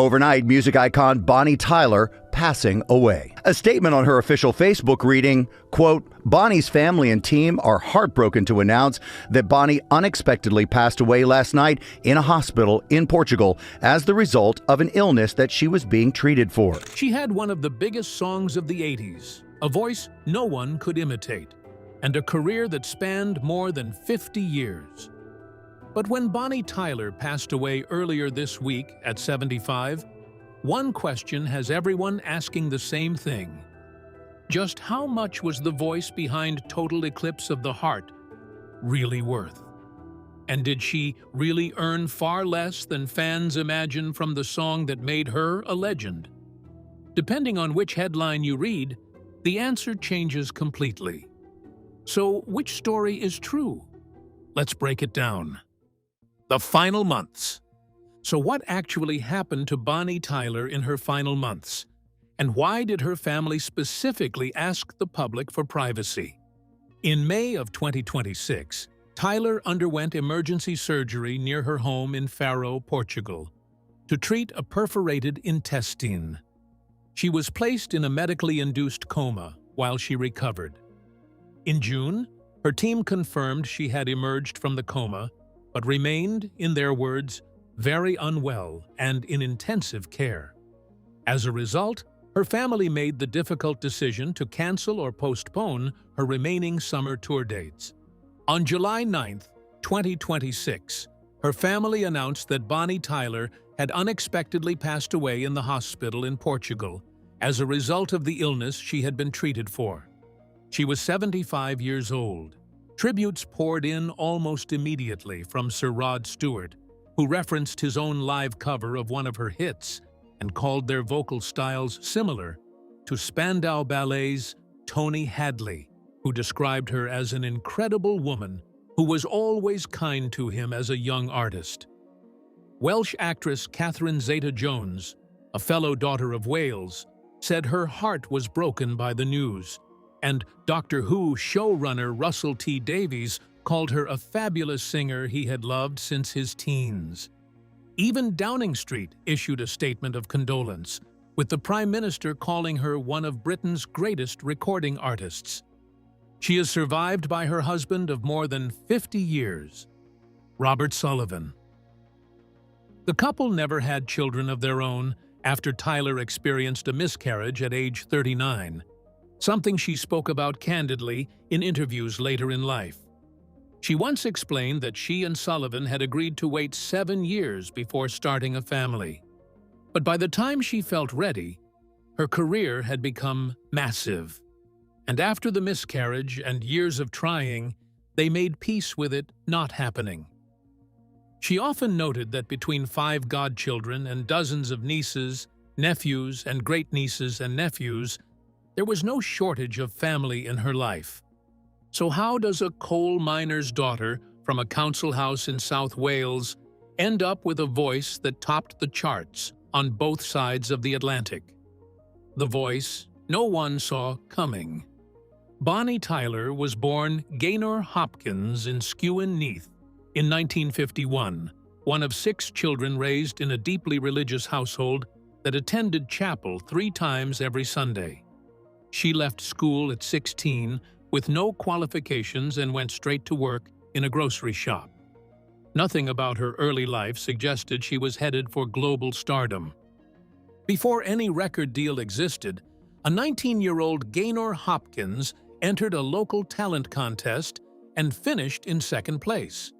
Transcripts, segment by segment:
overnight, music icon Bonnie Tyler passing away. A statement on her official Facebook reading, quote, Bonnie's family and team are heartbroken to announce that Bonnie unexpectedly passed away last night in a hospital in Portugal as the result of an illness that she was being treated for. She had one of the biggest songs of the 80s, a voice no one could imitate, and a career that spanned more than 50 years. But when Bonnie Tyler passed away earlier this week at 75, one question has everyone asking the same thing. Just how much was the voice behind Total Eclipse of the Heart really worth? And did she really earn far less than fans imagine from the song that made her a legend? Depending on which headline you read, the answer changes completely. So which story is true? Let's break it down. The final months. So what actually happened to Bonnie Tyler in her final months? And why did her family specifically ask the public for privacy? In May of 2026, Tyler underwent emergency surgery near her home in Faro, Portugal, to treat a perforated intestine. She was placed in a medically induced coma while she recovered. In June, her team confirmed she had emerged from the coma, but remained, in their words, very unwell and in intensive care. As a result, her family made the difficult decision to cancel or postpone her remaining summer tour dates. On July 9, 2026, her family announced that Bonnie Tyler had unexpectedly passed away in the hospital in Portugal as a result of the illness she had been treated for. She was 75 years old. Tributes poured in almost immediately from Sir Rod Stewart, who referenced his own live cover of one of her hits and called their vocal styles similar to Spandau Ballet's Tony Hadley, who described her as an incredible woman who was always kind to him as a young artist. Welsh actress Catherine Zeta-Jones, a fellow daughter of Wales, said her heart was broken by the news, and Doctor Who showrunner Russell T. Davies called her a fabulous singer he had loved since his teens. Even Downing Street issued a statement of condolence, with the Prime Minister calling her one of Britain's greatest recording artists. She is survived by her husband of more than 50 years, Robert Sullivan. The couple never had children of their own after Tyler experienced a miscarriage at age 39, something she spoke about candidly in interviews later in life. She once explained that she and Sullivan had agreed to wait 7 years before starting a family. But by the time she felt ready, her career had become massive. And after the miscarriage and years of trying, they made peace with it not happening. She often noted that between 5 godchildren and dozens of nieces, nephews, and great-nieces and nephews, there was no shortage of family in her life. So how does a coal miner's daughter from a council house in South Wales end up with a voice that topped the charts on both sides of the Atlantic? The voice no one saw coming. Bonnie Tyler was born Gaynor Hopkins in Skewen Neath in 1951, one of 6 children raised in a deeply religious household that attended chapel 3 times every Sunday. She left school at 16 with no qualifications and went straight to work in a grocery shop. Nothing about her early life suggested she was headed for global stardom. Before any record deal existed, a 19-year-old Gaynor Hopkins entered a local talent contest and finished in 2nd place.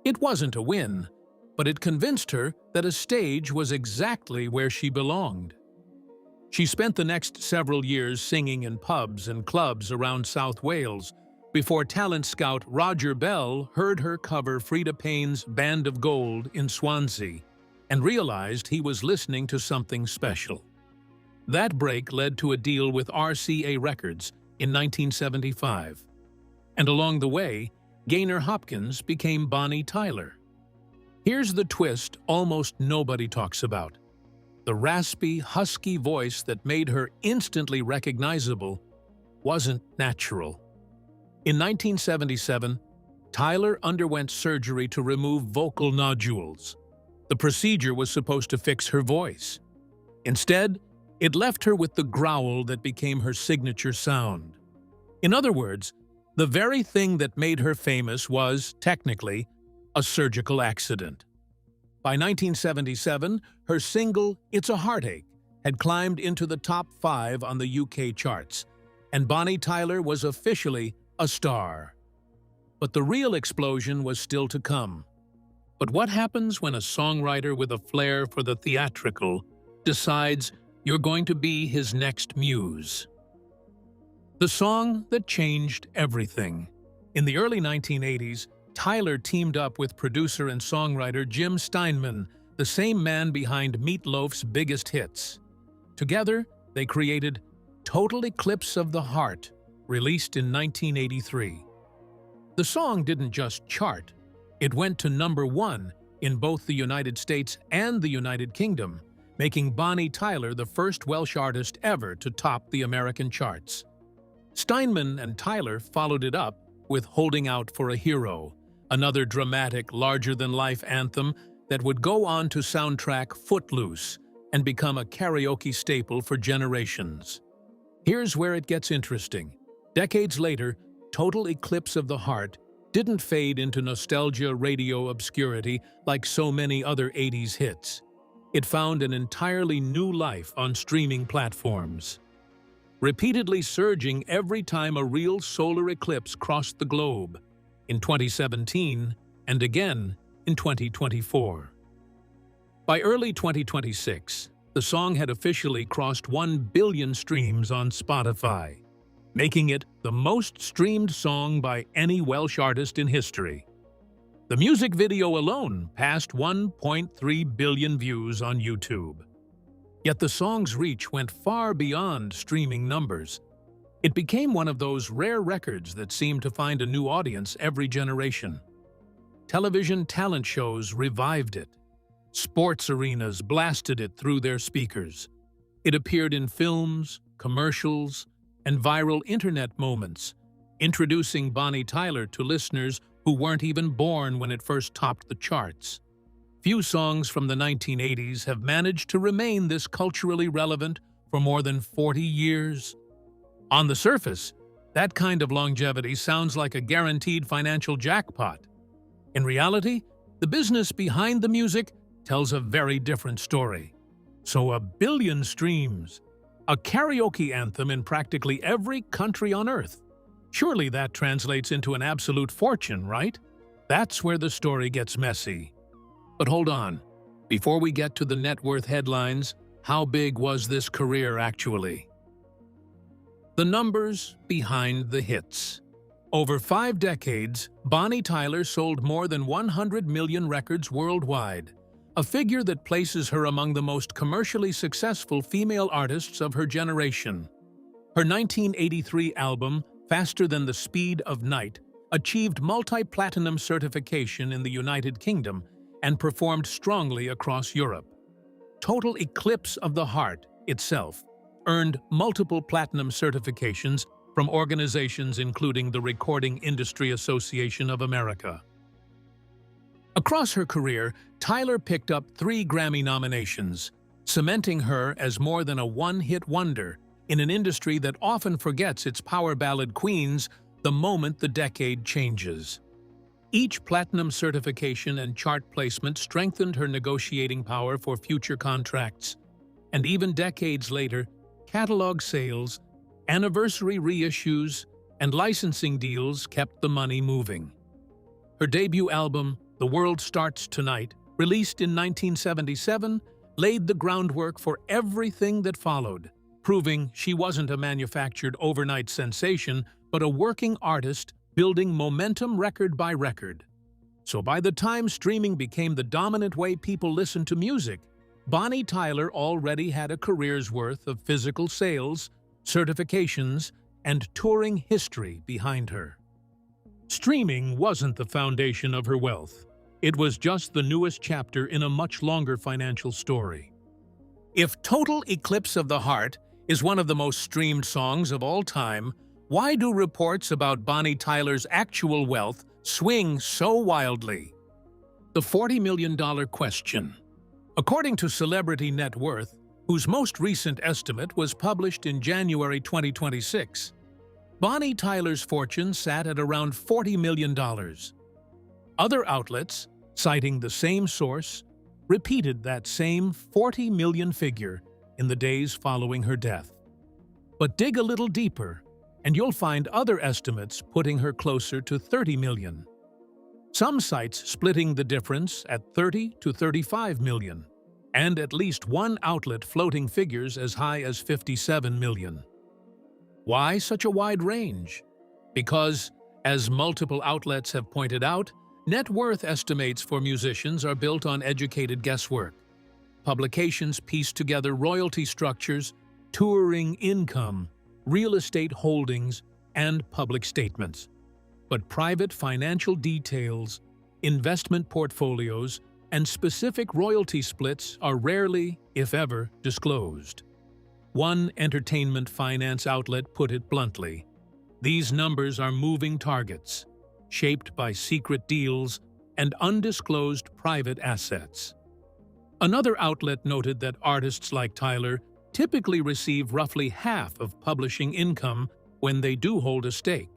It wasn't a win, but it convinced her that a stage was exactly where she belonged. She spent the next several years singing in pubs and clubs around South Wales before talent scout Roger Bell heard her cover Freda Payne's Band of Gold in Swansea and realized he was listening to something special. That break led to a deal with RCA Records in 1975. And along the way, Gaynor Hopkins became Bonnie Tyler. Here's the twist almost nobody talks about. The raspy, husky voice that made her instantly recognizable wasn't natural. In 1977, Tyler underwent surgery to remove vocal nodules. The procedure was supposed to fix her voice. Instead, it left her with the growl that became her signature sound. In other words, the very thing that made her famous was, technically, a surgical accident. By 1977, her single, It's a Heartache, had climbed into the top 5 on the UK charts, and Bonnie Tyler was officially a star. But the real explosion was still to come. But what happens when a songwriter with a flair for the theatrical decides you're going to be his next muse? The song that changed everything. In the early 1980s, Tyler teamed up with producer and songwriter Jim Steinman, the same man behind Meat Loaf's biggest hits. Together, they created Total Eclipse of the Heart, released in 1983. The song didn't just chart, it went to #1 in both the United States and the United Kingdom, making Bonnie Tyler the first Welsh artist ever to top the American charts. Steinman and Tyler followed it up with Holding Out for a Hero, another dramatic, larger-than-life anthem that would go on to soundtrack Footloose and become a karaoke staple for generations. Here's where it gets interesting. Decades later, Total Eclipse of the Heart didn't fade into nostalgia radio obscurity like so many other 80s hits. It found an entirely new life on streaming platforms, repeatedly surging every time a real solar eclipse crossed the globe, in 2017 and again in 2024. By early 2026, the song had officially crossed 1 billion streams on Spotify, making it the most streamed song by any Welsh artist in history. The music video alone passed 1.3 billion views on YouTube. Yet the song's reach went far beyond streaming numbers. It became one of those rare records that seem to find a new audience every generation. Television talent shows revived it. Sports arenas blasted it through their speakers. It appeared in films, commercials, and viral internet moments, introducing Bonnie Tyler to listeners who weren't even born when it first topped the charts. Few songs from the 1980s have managed to remain this culturally relevant for more than 40 years. On the surface, that kind of longevity sounds like a guaranteed financial jackpot. In reality, the business behind the music tells a very different story. So 1 billion streams, a karaoke anthem in practically every country on Earth. Surely that translates into an absolute fortune, right? That's where the story gets messy. But hold on. Before we get to the net worth headlines, how big was this career actually? The numbers behind the hits. Over 5 decades, Bonnie Tyler sold more than 100 million records worldwide, a figure that places her among the most commercially successful female artists of her generation. Her 1983 album, Faster Than the Speed of Night, achieved multi-platinum certification in the United Kingdom and performed strongly across Europe. Total Eclipse of the Heart itself earned multiple platinum certifications from organizations including the Recording Industry Association of America. Across her career, Tyler picked up 3 Grammy nominations, cementing her as more than a one-hit wonder in an industry that often forgets its power ballad queens the moment the decade changes. Each platinum certification and chart placement strengthened her negotiating power for future contracts, and even decades later, catalog sales, anniversary reissues, and licensing deals kept the money moving. Her debut album, The World Starts Tonight, released in 1977, laid the groundwork for everything that followed, proving she wasn't a manufactured overnight sensation, but a working artist building momentum record by record. So by the time streaming became the dominant way people listened to music, Bonnie Tyler already had a career's worth of physical sales, certifications, and touring history behind her. Streaming wasn't the foundation of her wealth. It was just the newest chapter in a much longer financial story. If Total Eclipse of the Heart is one of the most streamed songs of all time, why do reports about Bonnie Tyler's actual wealth swing so wildly? The $40 million question. According to Celebrity Net Worth, whose most recent estimate was published in January 2026, Bonnie Tyler's fortune sat at around $40 million. Other outlets, citing the same source, repeated that same 40 million figure in the days following her death. But dig a little deeper, and you'll find other estimates putting her closer to 30 million. Some sites splitting the difference at 30 to 35 million, and at least one outlet floating figures as high as 57 million. Why such a wide range? Because, as multiple outlets have pointed out, net worth estimates for musicians are built on educated guesswork. Publications piece together royalty structures, touring income, real estate holdings, and public statements. But private financial details, investment portfolios, and specific royalty splits are rarely, if ever, disclosed. One entertainment finance outlet put it bluntly: these numbers are moving targets, shaped by secret deals and undisclosed private assets. Another outlet noted that artists like Tyler typically receive roughly half of publishing income when they do hold a stake,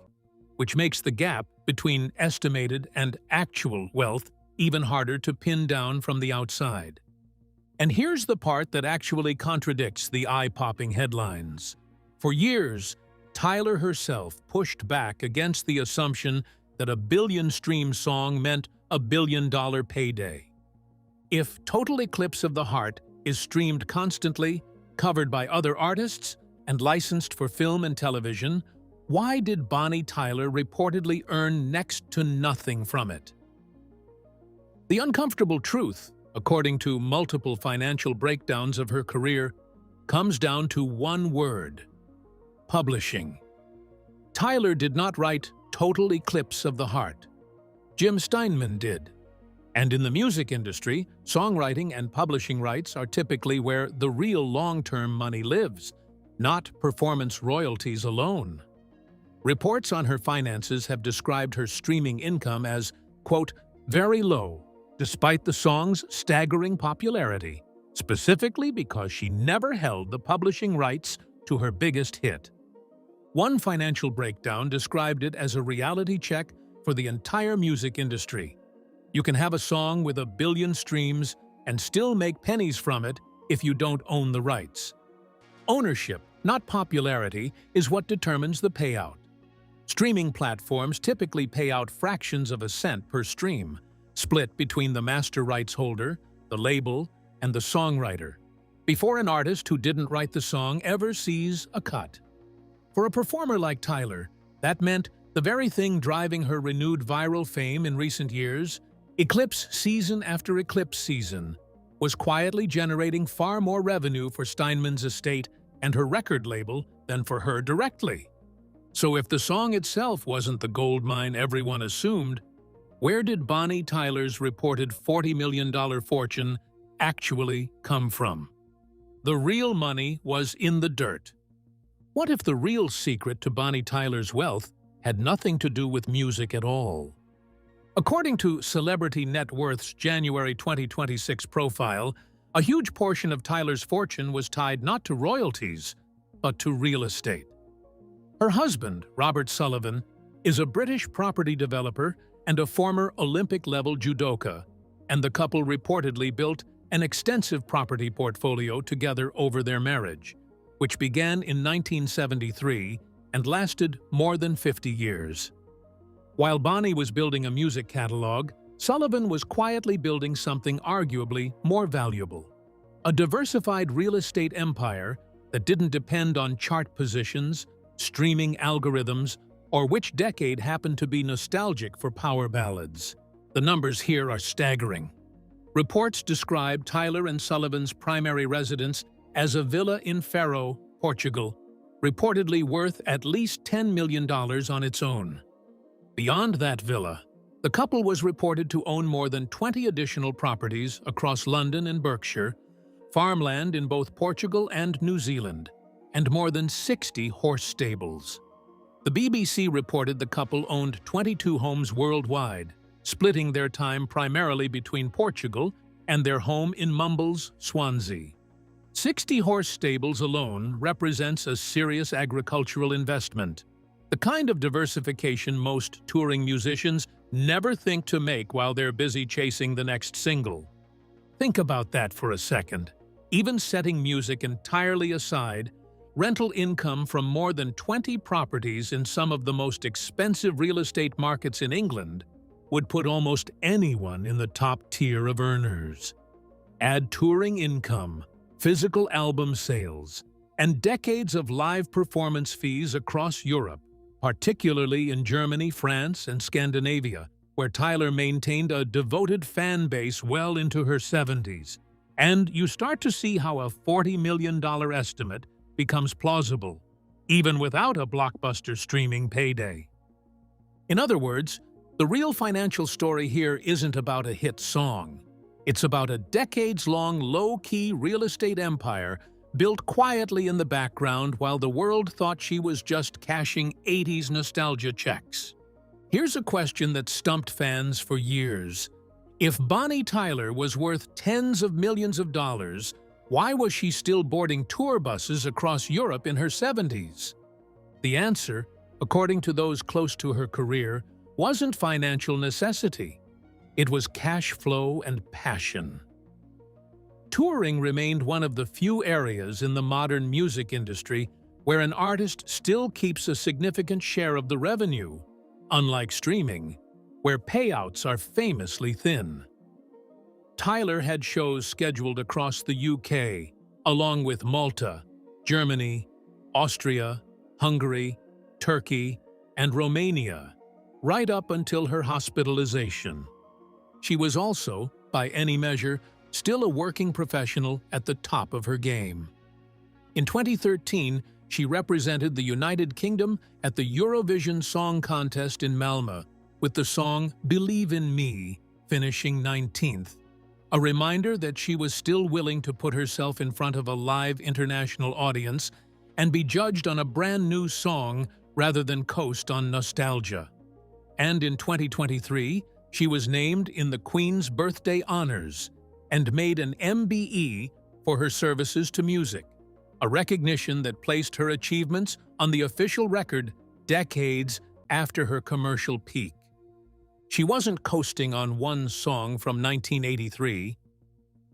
which makes the gap between estimated and actual wealth even harder to pin down from the outside. And here's the part that actually contradicts the eye-popping headlines. For years, Tyler herself pushed back against the assumption that a billion-stream song meant a billion-dollar payday. If Total Eclipse of the Heart is streamed constantly, covered by other artists, and licensed for film and television, why did Bonnie Tyler reportedly earn next to nothing from it? The uncomfortable truth, according to multiple financial breakdowns of her career, comes down to one word: publishing. Tyler did not write Total Eclipse of the Heart. Jim Steinman did. And in the music industry, songwriting and publishing rights are typically where the real long-term money lives, not performance royalties alone. Reports on her finances have described her streaming income as, quote, very low, despite the song's staggering popularity, specifically because she never held the publishing rights to her biggest hit. One financial breakdown described it as a reality check for the entire music industry. You can have a song with 1 billion streams and still make pennies from it if you don't own the rights. Ownership, not popularity, is what determines the payout. Streaming platforms typically pay out fractions of a cent per stream, split between the master rights holder, the label, and the songwriter, before an artist who didn't write the song ever sees a cut. For a performer like Tyler, that meant the very thing driving her renewed viral fame in recent years. Eclipse season after eclipse season was quietly generating far more revenue for Steinman's estate and her record label than for her directly. So if the song itself wasn't the gold mine everyone assumed, where did Bonnie Tyler's reported $40 million fortune actually come from? The real money was in the dirt. What if the real secret to Bonnie Tyler's wealth had nothing to do with music at all? According to Celebrity Net Worth's January 2026 profile, a huge portion of Tyler's fortune was tied not to royalties, but to real estate. Her husband, Robert Sullivan, is a British property developer and a former Olympic-level judoka, and the couple reportedly built an extensive property portfolio together over their marriage, which began in 1973 and lasted more than 50 years. While Bonnie was building a music catalog, Sullivan was quietly building something arguably more valuable: a diversified real estate empire that didn't depend on chart positions, streaming algorithms, or which decade happened to be nostalgic for power ballads. The numbers here are staggering. Reports describe Tyler and Sullivan's primary residence as a villa in Faro, Portugal, reportedly worth at least $10 million on its own. Beyond that villa, the couple was reported to own more than 20 additional properties across London and Berkshire, farmland in both Portugal and New Zealand, and more than 60 horse stables. The BBC reported the couple owned 22 homes worldwide, splitting their time primarily between Portugal and their home in Mumbles, Swansea. 60 horse stables alone represents a serious agricultural investment, the kind of diversification most touring musicians never think to make while they're busy chasing the next single. Think about that for a second. Even setting music entirely aside, rental income from more than 20 properties in some of the most expensive real estate markets in England would put almost anyone in the top tier of earners. Add touring income, physical album sales, and decades of live performance fees across Europe, particularly in Germany, France, and Scandinavia, where Tyler maintained a devoted fan base well into her 70s. And you start to see how a $40 million estimate becomes plausible, even without a blockbuster streaming payday. In other words, the real financial story here isn't about a hit song. It's about a decades-long low-key real estate empire built quietly in the background while the world thought she was just cashing 80s nostalgia checks. Here's a question that stumped fans for years. If Bonnie Tyler was worth tens of millions of dollars, why was she still boarding tour buses across Europe in her 70s? The answer, according to those close to her career, wasn't financial necessity. It was cash flow and passion. Touring remained one of the few areas in the modern music industry where an artist still keeps a significant share of the revenue, unlike streaming, where payouts are famously thin. Tyler had shows scheduled across the UK, along with Malta, Germany, Austria, Hungary, Turkey, and Romania, right up until her hospitalization. She was also, by any measure, still a working professional at the top of her game. In 2013, she represented the United Kingdom at the Eurovision Song Contest in Malmö, with the song Believe in Me finishing 19th, a reminder that she was still willing to put herself in front of a live international audience and be judged on a brand new song rather than coast on nostalgia. And in 2023, she was named in the Queen's Birthday Honors and made an MBE for her services to music, a recognition that placed her achievements on the official record decades after her commercial peak. She wasn't coasting on one song from 1983.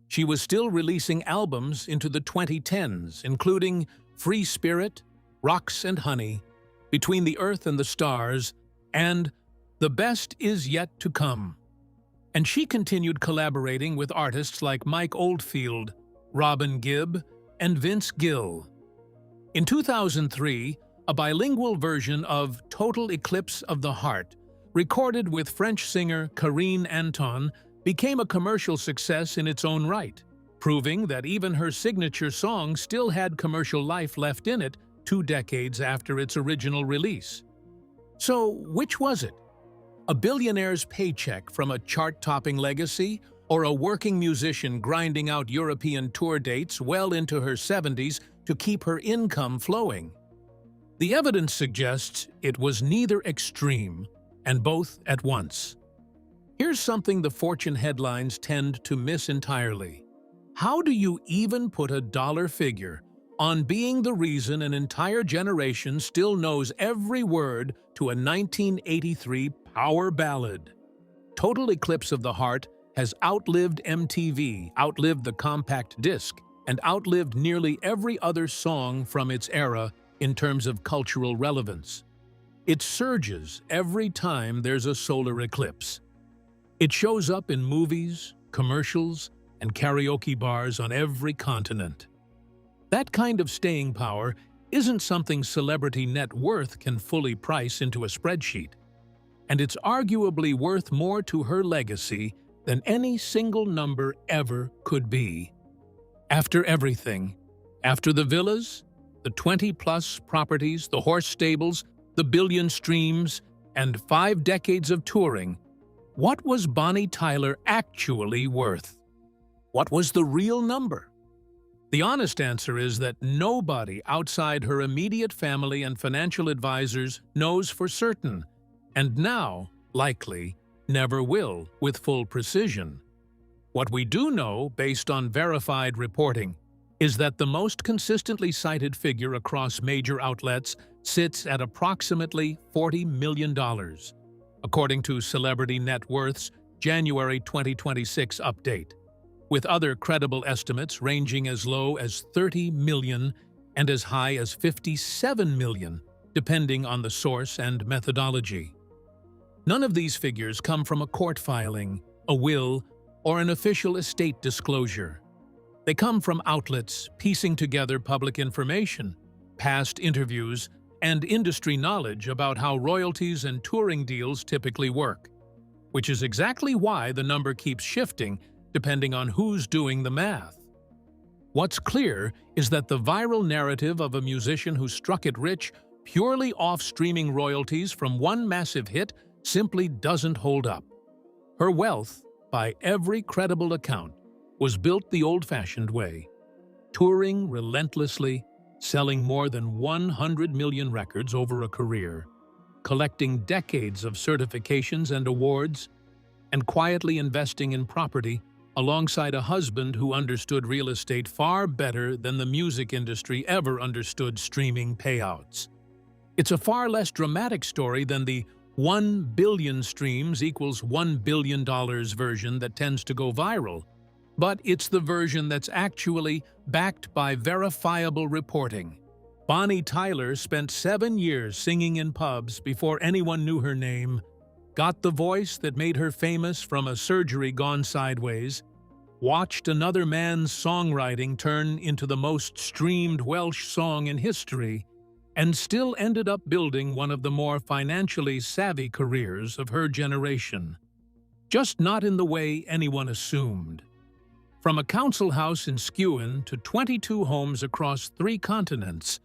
She was still releasing albums into the 2010s, including Free Spirit, Rocks and Honey, Between the Earth and the Stars, and The Best Is Yet to Come. And she continued collaborating with artists like Mike Oldfield, Robin Gibb, and Vince Gill. In 2003, a bilingual version of Total Eclipse of the Heart, recorded with French singer Karine Anton, became a commercial success in its own right, proving that even her signature song still had commercial life left in it 2 decades after its original release. So, which was it? A billionaire's paycheck from a chart-topping legacy, or a working musician grinding out European tour dates well into her 70s to keep her income flowing? The evidence suggests it was neither extreme, and both at once. Here's something the Fortune headlines tend to miss entirely. How do you even put a dollar figure on being the reason an entire generation still knows every word to a 1983 power ballad? Total Eclipse of the Heart has outlived MTV, outlived the compact disc, and outlived nearly every other song from its era in terms of cultural relevance. It surges every time there's a solar eclipse. It shows up in movies, commercials, and karaoke bars on every continent. That kind of staying power isn't something celebrity net worth can fully price into a spreadsheet, and it's arguably worth more to her legacy than any single number ever could be. After everything, after the villas, the 20-plus properties, the horse stables, the billion streams, and 5 decades of touring, what was Bonnie Tyler actually worth? What was the real number? The honest answer is that nobody outside her immediate family and financial advisors knows for certain, and now, likely, never will with full precision. What we do know, based on verified reporting, is that the most consistently cited figure across major outlets sits at approximately $40 million, according to Celebrity Net Worth's January 2026 update, with other credible estimates ranging as low as $30 million and as high as $57 million, depending on the source and methodology. None of these figures come from a court filing, a will, or an official estate disclosure. They come from outlets piecing together public information, past interviews, and industry knowledge about how royalties and touring deals typically work, which is exactly why the number keeps shifting depending on who's doing the math. What's clear is that the viral narrative of a musician who struck it rich purely off streaming royalties from one massive hit simply doesn't hold up. Her wealth, by every credible account, was built the old-fashioned way, touring relentlessly, selling more than 100 million records over a career, collecting decades of certifications and awards, and quietly investing in property alongside a husband who understood real estate far better than the music industry ever understood streaming payouts. It's a far less dramatic story than the 1 billion streams equals $1 billion version that tends to go viral, but it's the version that's actually backed by verifiable reporting. Bonnie Tyler spent 7 years singing in pubs before anyone knew her name, got the voice that made her famous from a surgery gone sideways, watched another man's songwriting turn into the most streamed Welsh song in history, and still ended up building one of the more financially savvy careers of her generation. Just not in the way anyone assumed. From a council house in Skewen to 22 homes across 3 continents,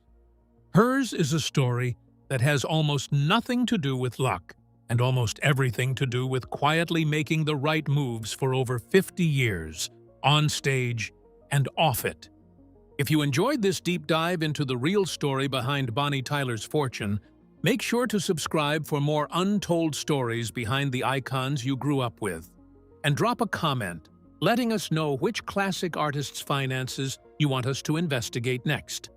hers is a story that has almost nothing to do with luck and almost everything to do with quietly making the right moves for over 50 years, on stage and off it. If you enjoyed this deep dive into the real story behind Bonnie Tyler's fortune, make sure to subscribe for more untold stories behind the icons you grew up with. And drop a comment letting us know which classic artist's finances you want us to investigate next.